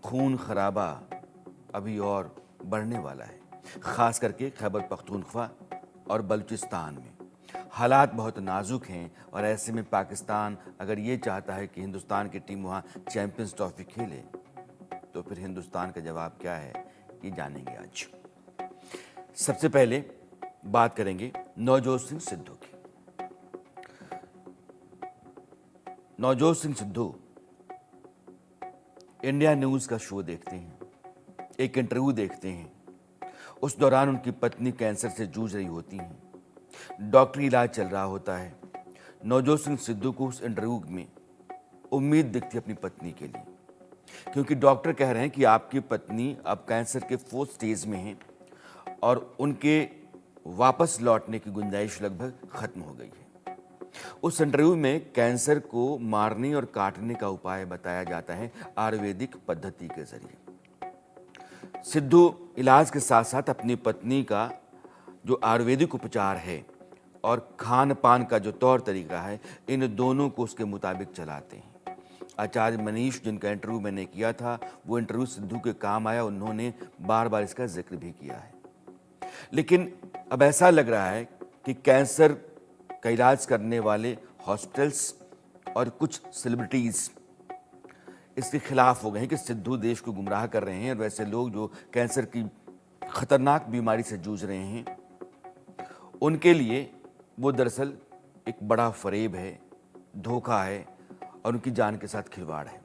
खून खराबा अभी और बढ़ने वाला है, खास करके खैबर पख्तूनख्वा और बलूचिस्तान में हालात बहुत नाजुक हैं। और ऐसे में पाकिस्तान अगर ये चाहता है कि हिंदुस्तान की टीम वहाँ चैंपियंस ट्रॉफी खेले, तो फिर हिंदुस्तान का जवाब क्या है, ये जानेंगे आज। सबसे पहले बात करेंगे नवजोत सिंह सिद्धू की। नवजोत सिंह सिद्धू इंडिया न्यूज़ का शो देखते हैं, एक इंटरव्यू देखते हैं। उस दौरान उनकी पत्नी कैंसर से जूझ रही होती हैं, डॉक्टरी इलाज चल रहा होता है। नवजोत सिंह सिद्धू को उस इंटरव्यू में उम्मीद दिखती अपनी पत्नी के लिए, क्योंकि डॉक्टर कह रहे हैं कि आपकी पत्नी अब कैंसर के 4th स्टेज में हैं और उनके वापस लौटने की गुंजाइश लगभग खत्म हो गई है। उस इंटरव्यू में कैंसर को मारने और काटने का उपाय बताया जाता है आयुर्वेदिक पद्धति के जरिए। सिद्धू इलाज के साथ साथ अपनी पत्नी का जो आयुर्वेदिक उपचार है और खान पान का जो तौर तरीका है, इन दोनों को उसके मुताबिक चलाते हैं। आचार्य मनीष, जिनका इंटरव्यू मैंने किया था, वो इंटरव्यू सिद्धू के काम आया, उन्होंने बार बार इसका जिक्र भी किया है। लेकिन अब ऐसा लग रहा है कि कैंसर का इलाज करने वाले हॉस्पिटल्स और कुछ सेलिब्रिटीज इसके खिलाफ हो गए हैं कि सिद्धू देश को गुमराह कर रहे हैं। और वैसे लोग जो कैंसर की खतरनाक बीमारी से जूझ रहे हैं, उनके लिए वो दरअसल एक बड़ा फरेब है, धोखा है और उनकी जान के साथ खिलवाड़ है।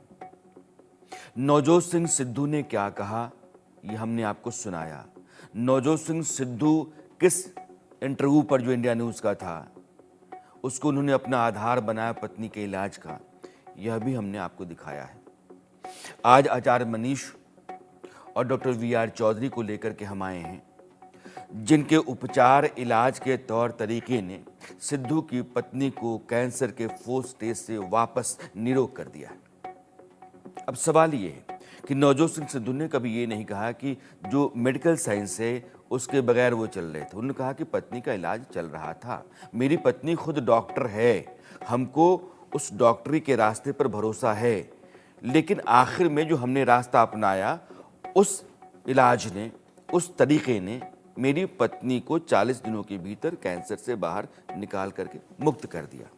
नवजोत सिंह सिद्धू ने क्या कहा, ये हमने आपको सुनाया। नवजोत सिंह सिद्धू किस इंटरव्यू पर, जो इंडिया न्यूज़ का था, उसको उन्होंने अपना आधार बनाया पत्नी के इलाज का, यह भी हमने आपको दिखाया है। आज आचार्य मनीष और डॉक्टर वी.आर. चौधरी को लेकर के हम आए हैं, जिनके उपचार इलाज के तौर तरीके ने सिद्धू की पत्नी को कैंसर के 4th स्टेज से वापस निरोग कर दिया है। अब सवाल ये है कि नवजोत सिंह सिद्धू ने कभी ये नहीं कहा कि जो मेडिकल साइंस है उसके बगैर वो चल रहे थे। उन्होंने कहा कि पत्नी का इलाज चल रहा था, मेरी पत्नी खुद डॉक्टर है, हमको उस डॉक्टरी के रास्ते पर भरोसा है। लेकिन आखिर में जो हमने रास्ता अपनाया, उस इलाज ने, उस तरीके ने मेरी पत्नी को 40 दिनों के भीतर कैंसर से बाहर निकाल करके मुक्त कर दिया।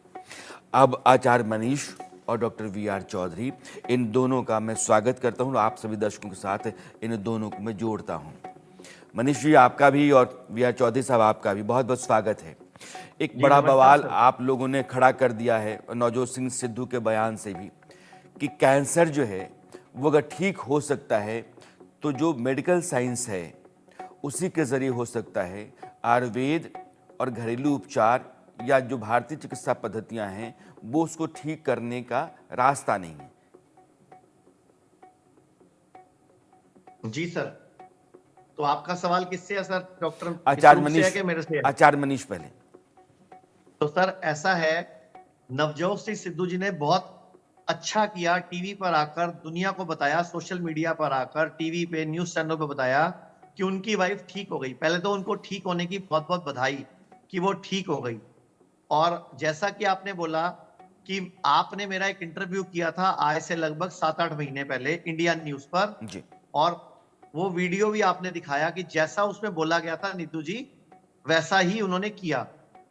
अब आचार्य मनीष और डॉक्टर वी.आर. चौधरी, इन दोनों का मैं स्वागत करता हूं। आप सभी दर्शकों के साथ इन दोनों को मैं जोड़ता हूं। मनीष जी आपका भी और वी.आर. चौधरी साहब आपका भी बहुत बहुत स्वागत है। एक बड़ा बवाल आप लोगों ने खड़ा कर दिया है नवजोत सिंह सिद्धू के बयान से भी, कि कैंसर जो है वो अगर ठीक हो सकता है तो जो मेडिकल साइंस है उसी के जरिए हो सकता है। आयुर्वेद और घरेलू उपचार या जो भारतीय चिकित्सा पद्धतियां हैं वो उसको ठीक करने का रास्ता नहीं है। जी सर, तो आपका सवाल किससे है सर? डॉक्टर आचार्य विश्रुप से है मनीष, कि मेरे से है? आचार्य मनीष पहले। तो सर ऐसा है, नवजोत सिंह सिद्धू जी ने बहुत अच्छा किया, टीवी पर आकर दुनिया को बताया, सोशल मीडिया पर आकर, टीवी पे, न्यूज चैनल पे बताया कि उनकी वाइफ ठीक हो गई। पहले तो उनको ठीक होने की बहुत बहुत बधाई कि वो ठीक हो गई। और जैसा कि आपने बोला कि आपने मेरा एक इंटरव्यू किया था आज से लगभग 7-8 महीने पहले इंडिया न्यूज पर, जी, और वो वीडियो भी आपने दिखाया कि जैसा उसमें बोला गया था नीतू जी, वैसा ही उन्होंने किया।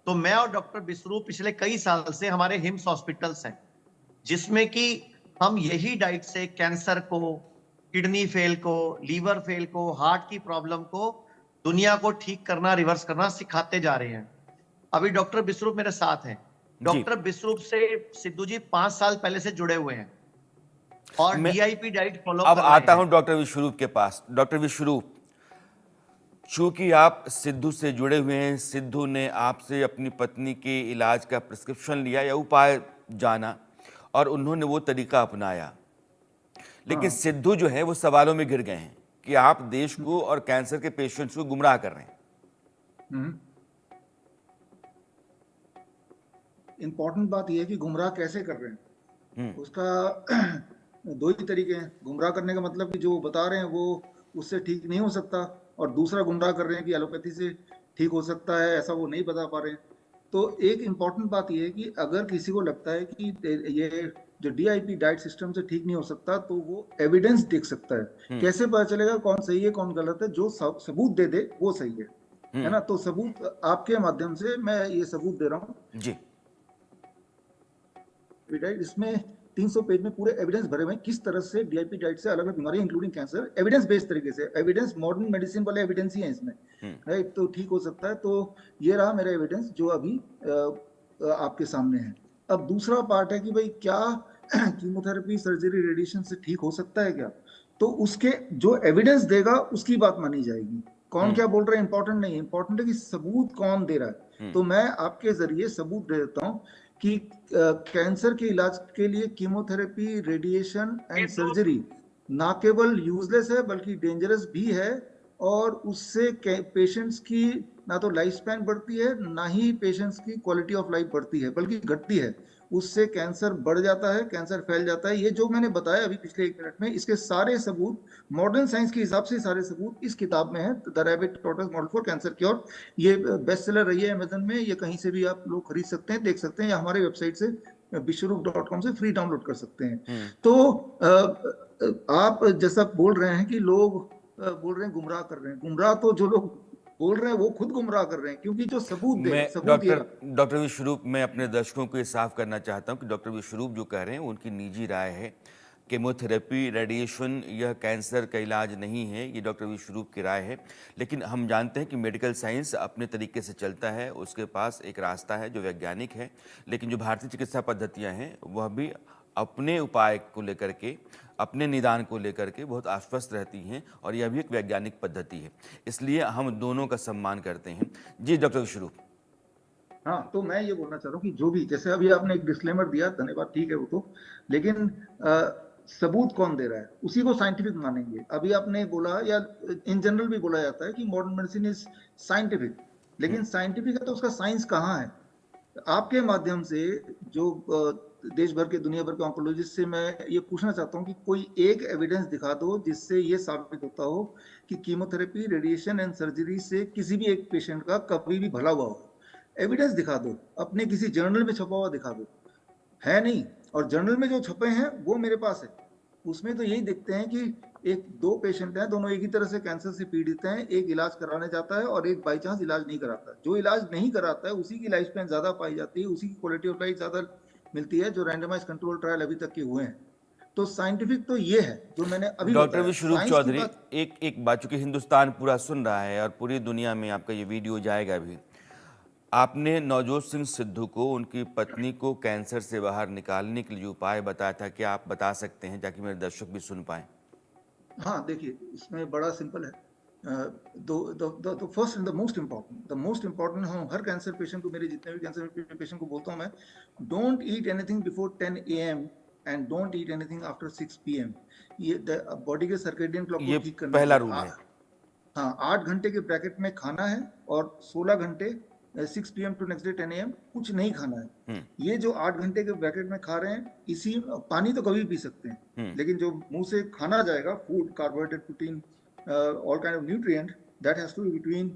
तो मैं और डॉक्टर बिस्रू पिछले कई साल से हमारे हिम्स हॉस्पिटल्स हैं, जिसमें कि हम यही डाइट से कैंसर को, किडनी फेल को, लीवर फेल को, हार्ट की प्रॉब्लम को, दुनिया को ठीक करना, रिवर्स करना सिखाते जा रहे हैं। अभी डॉक्टर बिस्रूप मेरे साथ हैं। जी। डॉक्टर बिस्रूप से सिद्धू जी 5 साल पहले से जुड़े हुए हैं और मैं डीआईपी डाइट फॉलो अब कर रहे आता हैं। हूं डॉक्टर विश्वरूप के पास। डॉक्टर विश्वरूप, चूंकि आप सिद्धू से जुड़े हुए हैं, सिद्धू ने आपसे अपनी पत्नी के इलाज का प्रिस्क्रिप्शन लिया या उपाय जाना और उन्होंने वो तरीका अपनाया, लेकिन हाँ। सिद्धू जो है वो सवालों में घिर गए हैं कि आप देश को और कैंसर के पेशेंट्स को गुमराह कर रहे हैं। इम्पोर्टेंट बात यह है कि गुमराह कैसे कर रहे हैं, उसका दो ही तरीके हैं। गुमराह करने का मतलब कि जो बता रहे हैं वो उससे ठीक नहीं हो सकता, और दूसरा गुमराह कर रहे हैं कि एलोपैथी से ठीक हो सकता है, ऐसा वो नहीं बता पा रहे हैं। तो एक इम्पॉर्टेंट बात यह है कि अगर किसी को लगता है कि ये जो DIP डाइट सिस्टम से ठीक नहीं हो सकता, तो वो एविडेंस देख सकता है। कैसे पता चलेगा कौन सही है कौन गलत है? जो सबूत दे दे वो सही है ना? तो सबूत आपके माध्यम से मैं ये सबूत दे रहा हूँ जी। डाइट, इसमें 300 पेज में पूरे एविडेंस भरे हुए हैं किस तरह से DIP डाइट से अलग अलग बीमारियां इंक्लूडिंग कैंसर एविडेंस बेस्ड तरीके से, एविडेंस मॉडर्न मेडिसिन वाले एविडेंस ही है इसमें, राइट? तो ठीक हो सकता है। तो ये रहा मेरा एविडेंस जो अभी आपके सामने है। अब दूसरा पार्ट है कि भाई क्या कीमोथेरेपी, सर्जरी, रेडिएशन से ठीक हो सकता है क्या? तो उसके जो एविडेंस देगा उसकी बात मानी जाएगी। कौन क्या बोल रहा है इंपॉर्टेंट नहीं है, इंपॉर्टेंट है कि सबूत कौन दे रहा है। तो मैं आपके जरिए सबूत दे देता हूँ कि कैंसर के इलाज के लिए कीमोथेरेपी, रेडिएशन एंड सर्जरी ना केवल यूजलेस है बल्कि डेंजरस भी है, और उससे पेशेंट्स की ना तो लाइफ स्पैन बढ़ती है ना ही पेशेंट्स की क्वालिटी ऑफ लाइफ बढ़ती है, बल्कि घटती है। उससे कैंसर बढ़ जाता है, कैंसर फैल जाता है। ये जो मैंने बताया अभी पिछले 1 मिनट में, इसके सारे सबूत मॉडर्न साइंस के हिसाब से सारे सबूत इस किताब में है, the rabbit tortoise model for cancer cure. ये बेस्ट सेलर रही है अमेजन में, ये कहीं से भी आप लोग खरीद सकते हैं, देख सकते हैं, या हमारे वेबसाइट से विश्वरूप.com से फ्री डाउनलोड कर सकते हैं। तो आप जैसा बोल रहे हैं कि लोग बोल रहे हैं गुमराह कर रहे हैं, गुमराह तो जो लोग बोल रहे हैं वो खुद गुमराह कर रहे हैं, क्योंकि जो सबूत दे, मैं सबूत ये डॉक्टर विश्वरूप, मैं अपने दर्शकों को ये साफ करना चाहता हूँ कि डॉक्टर विश्वरूप जो कह रहे हैं उनकी निजी राय है। केमोथेरेपी, रेडिएशन यह कैंसर का इलाज नहीं है, ये डॉक्टर विश्वरूप की राय है। लेकिन हम जानते हैं कि मेडिकल साइंस अपने तरीके से चलता है, उसके पास एक रास्ता है जो वैज्ञानिक है। लेकिन जो भारतीय चिकित्सा पद्धतियाँ हैं वह भी अपने उपाय को लेकर के, अपने निदान को लेकर के बहुत आश्वस्त रहती हैं, और यह भी एक वैज्ञानिक पद्धति है। इसलिए हम दोनों का सम्मान करते हैं। जी डॉक्टर विश्वरूप। हाँ, तो मैं ये बोलना चाह रहा हूँ कि जो भी, जैसे अभी आपने एक डिस्क्लेमर दिया, धन्यवाद, ठीक है वो तो, लेकिन सबूत कौन दे रहा है उसी को साइंटिफिक मानेंगे। अभी आपने बोला, या इन जनरल भी बोला जाता है कि मॉडर्न मेडिसिन इज साइंटिफिक, लेकिन साइंटिफिक है तो उसका साइंस कहाँ है? आपके माध्यम से जो देश भर के, दुनिया भर के ऑन्कोलॉजिस्ट से मैं ये पूछना चाहता हूँ कि कोई एक एविडेंस दिखा दो जिससे ये साबित होता हो कि कीमोथेरेपी, रेडिएशन एंड सर्जरी से किसी भी एक पेशेंट का कभी भी भला हुआ हो। एविडेंस दिखा दो, अपने किसी जर्नल में छपा हुआ दिखा दो। है नहीं, और जर्नल में जो छपे हैं वो मेरे पास है, उसमें तो यही देखते हैं कि एक दो पेशेंट हैं, दोनों एक ही तरह से कैंसर से पीड़ित हैं, एक इलाज कराने जाता है और एक बाई चांस इलाज नहीं कराता। जो इलाज नहीं कराता है उसी की लाइफ स्पैन ज्यादा पाई जाती है, उसी की क्वालिटी ऑफ लाइफ ज्यादा मिलती है, जो रैंडमाइज कंट्रोल ट्रायल अभी तक के हुए हैं। तो साइंटिफिक तो ये है जो मैंने अभी डॉक्टर बताया। विश्वरूप साइंस की चौधरी, बात, एक बात, चूंकि हिंदुस्तान पूरा सुन रहा है और पूरी दुनिया में आपका ये वीडियो जाएगा भी, आपने नवजोत सिंह सिद्धू को, उनकी पत्नी को कैंसर से बाहर निकालने के लिए उपाय बताया था, क्या आप बता सकते हैं ताकि मेरे दर्शक भी सुन पाएं? हाँ देखिए, इसमें बड़ा सिंपल है। First and the most important, हम हर कैंसर पेशेंट को, मेरे जितने भी कैंसर पेशेंट को बोलता हूँ मैं, don't eat anything before 10 AM and don't eat anything after 6 PM। ये बॉडी के सर्केडियन क्लॉक को ठीक करने पहला के लिए रूल है। हाँ, 8 घंटे के ब्रैकेट में खाना है, और 16 घंटे 6 PM to next day 10 AM कुछ नहीं खाना है। ये जो 8 घंटे के ब्रैकेट में खा रहे हैं, इसी पानी तो कभी पी सकते हैं, लेकिन जो मुंह से खाना जाएगा, food, carbohydrate, protein, all kind of nutrient, that has to be between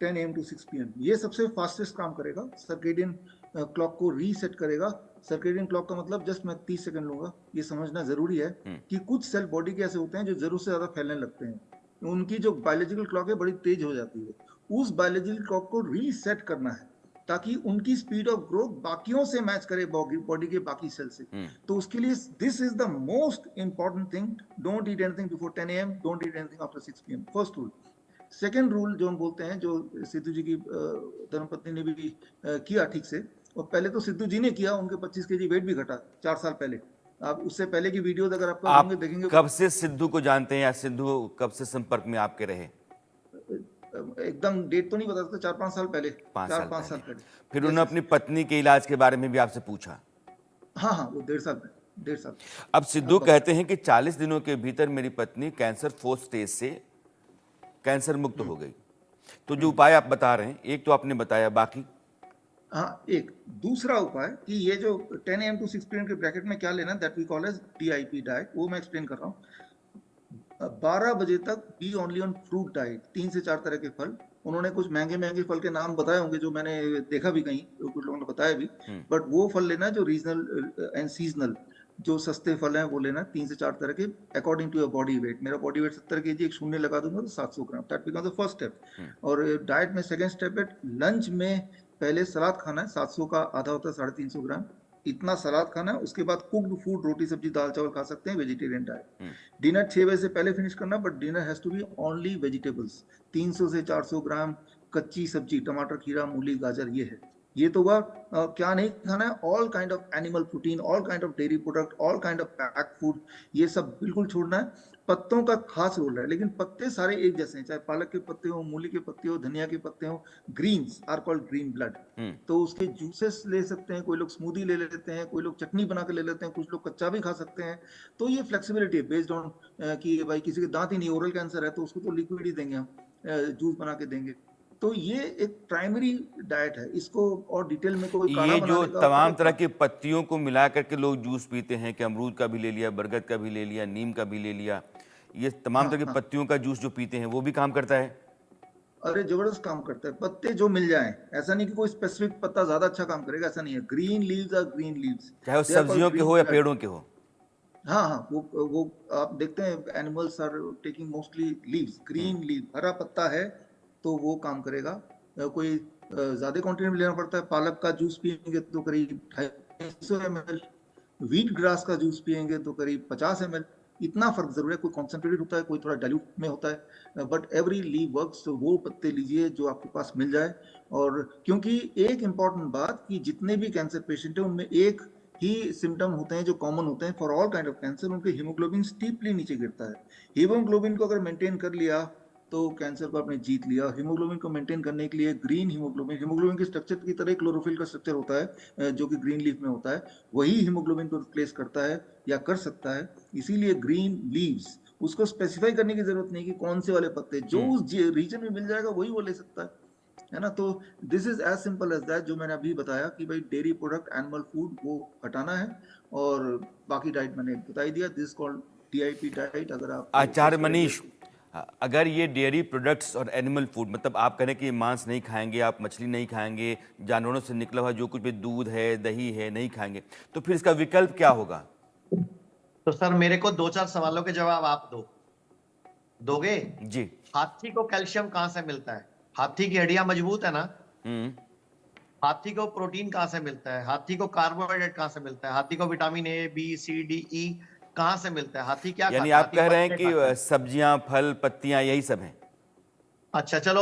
10 AM to 6 PM। ये सबसे फास्टेस्ट काम करेगा, सर्केडियन क्लॉक को रीसेट करेगा। सर्केडियन क्लॉक का मतलब, जस्ट मैं 30 सेकंड लूंगा, ये समझना जरूरी है कि कुछ सेल बॉडी के ऐसे होते हैं जो जरूरत से ज्यादा फैलने लगते हैं, उनकी जो बायोलॉजिकल क्लॉक है बड़ी तेज हो जाती है। उस बायोलॉजिकल क्लॉक को रीसेट करना है ताकि उनकी स्पीड ऑफ ग्रोथ बाकियों से मैच करे, बॉडी के बाकी सेल से। तो उसके लिए this is the most important thing, don't eat anything before 10 AM, don't eat anything after 6 PM, first rule. Second rule जो हम बोलते हैं, जो सिद्धू जी की धर्मपत्नी ने भी किया ठीक से, और पहले तो सिद्धू जी ने किया, उनके 25 kg वेट भी घटा 4 साल पहले। आप उससे पहले की वीडियो अगर आप देखेंगे, कब से सिद्धू को जानते हैं, या सिद्धू कब से संपर्क में आपके रहे? एकदम डेट तो नहीं बता सकते, 4-5 साल पहले, 4-5 साल पहले। फिर उन्होंने अपनी पत्नी के इलाज के बारे में भी आपसे पूछा? हाँ, वो 1.5 साल। अब सिद्धू कहते हैं कि 40 दिनों के भीतर मेरी पत्नी कैंसर 4th स्टेज से कैंसर मुक्त हो गई। तो जो उपाय आप बता रहे हैं, एक तो आपने बताया, बाकी? हाँ, एक दूसरा उपाय कि ये जो 10 AM टू 6 PM के ब्रैकेट में क्या लेना, that we call as DIP diet, वो मैं एक्सप्लेन कर रहा हूँ। 12 बजे तक be only on fruit diet, 3 से 4 तरह के फल। उन्होंने कुछ महंगे फल के नाम बताए होंगे जो मैंने देखा भी कहीं, कुछ लोगों ने बताया भी, बट वो फल लेना जो रीजनल एंड सीजनल। जो सस्ते फल हैं वो लेना, 3 से 4 तरह के according to your body weight. मेरा बॉडी वेट 70 केजी, एक शून्य लगा दूंगा तो 700 ग्राम, that becomes the first step. और डाइट में सेकंड स्टेप है, लंच में पहले सलाद खाना है, 700 का आधा होता है 350 ग्राम, इतना सलाद खाना है। उसके बाद कुक्ड फूड, रोटी सब्जी दाल चावल खा सकते हैं, वेजिटेरियन डाइट। डिनर 6 बजे से पहले फिनिश करना, but dinner has to be only vegetables, 300 से 400 ग्राम कच्ची सब्जी, टमाटर, खीरा, मूली, गाजर, ये है। ये तो हुआ। क्या नहीं खाना है, all kind of animal protein, all kind of dairy product, all kind of packed food, ये सब बिल्कुल छोड़ना है। पत्तों का खास रोल है, लेकिन पत्ते सारे एक जैसे हैं, चाहे पालक के पत्ते हो, मूली के पत्ते हो, धनिया के पत्ते हो, greens are called green blood. तो उसके जूसेस ले सकते हैं, कोई लोग स्मूदी ले लेते हैं, कोई लोग चटनी बना के ले लेते हैं, कुछ लोग कच्चा भी खा सकते हैं। तो ये फ्लेक्सिबिलिटी है बेस्ड ऑन कि भाई किसी के दांत ही नहीं, ओरल कैंसर है, तो उसको तो लिक्विड ही देंगे हम, जूस बना के देंगे। तो ये एक प्राइमरी डाइट है, इसको और डिटेल में कोई काढ़ा ये जो बनाने का तमाम तरह की पत्तियों को मिला करके लोग जूस पीते हैं कि अमरूद का भी ले लिया, बरगद का भी ले लिया, नीम का भी ले लिया, ये तमाम तरह की पत्तियों का जूस जो पीते हैं वो भी काम करता है? अरे जबरदस्त काम करता है, पत्ते जो मिल जाएं। ऐसा नहीं कि कोई स्पेसिफिक पत्ता ज्यादा अच्छा काम करेगा, ऐसा नहीं है। Green leaves are green leaves, चाहे वो सब्जियों के हो या पेड़ों के हो। हाँ हाँ, वो आप देखते हैं animals are taking mostly leaves, green leaf, हरा पत्ता है तो वो काम करेगा। कोई ज्यादा क्वांटिटी में लेना पड़ता है, पालक का जूस पियेंगे तो करीब 250 ml, व्हीट ग्रास का जूस पियेंगे तो करीब 50 ml। इतना फर्क जरूर है, कोई कॉन्सेंट्रेटेड होता है, कोई थोड़ा डाइल्यूट में होता है, बट एवरी लीव वर्क्स। तो वो पत्ते लीजिए जो आपके पास मिल जाए। और क्योंकि एक इम्पॉर्टेंट बात कि जितने भी कैंसर पेशेंट है उनमें एक ही सिम्टम होते हैं जो कॉमन होते हैं for all kind of cancer, उनके हीमोग्लोबिन स्टीपली नीचे गिरता है। हीमोग्लोबिन को अगर मेंटेन कर लिया तो कैंसर को आपने जीत लिया। हीमोग्लोबिन को मेंटेन करने के लिए ग्रीन हीमोग्लोबिन, हीमोग्लोबिन के स्ट्रक्चर की तरह क्लोरोफिल का स्ट्रक्चर होता है जो कि ग्रीन लीफ में होता है, वही हीमोग्लोबिन को रिप्लेस करता है या कर सकता है। इसीलिए ग्रीन लीव्स, उसको स्पेसिफाई करने की जरूरत नहीं कि कौन से वाले पत्ते, जो उस रीजन में मिल जाएगा वही वो ले सकता है ना। तो this is as simple as that, जो मैंने अभी बताया कि भाई डेयरी प्रोडक्ट, एनिमल फूड वो हटाना है, और बाकी डाइट मैंने बता ही दिया। This called DIP diet. अगर आप आचार्य मनीष, अगर ये डेयरी प्रोडक्ट्स और एनिमल फूड, मतलब आप करें कि मांस नहीं खाएंगे, आप मछली नहीं खाएंगे, जानवरों से निकला हुआ जो कुछ भी दूध है, दही है, नहीं खाएंगे, तो फिर इसका विकल्प क्या होगा? तो सर मेरे को 2-4 सवालों के जवाब आप दोगे? जी। हाथी को कैल्शियम कहाँ से मिलता है? हाथी की हड्डियां मजबूत है ना। हाथी को प्रोटीन कहाँ से मिलता है? हाथी को कार्बोहाइड्रेट कहाँ से मिलता है? हाथी को vitamin A, B, C, D, E कहाँ से मिलता है? हाथी क्या यानी खाता है? आप कह रहे हैं पत्ते खाता है। कि सब्जियां, फल, पत्तियां यही सब हैं? अच्छा चलो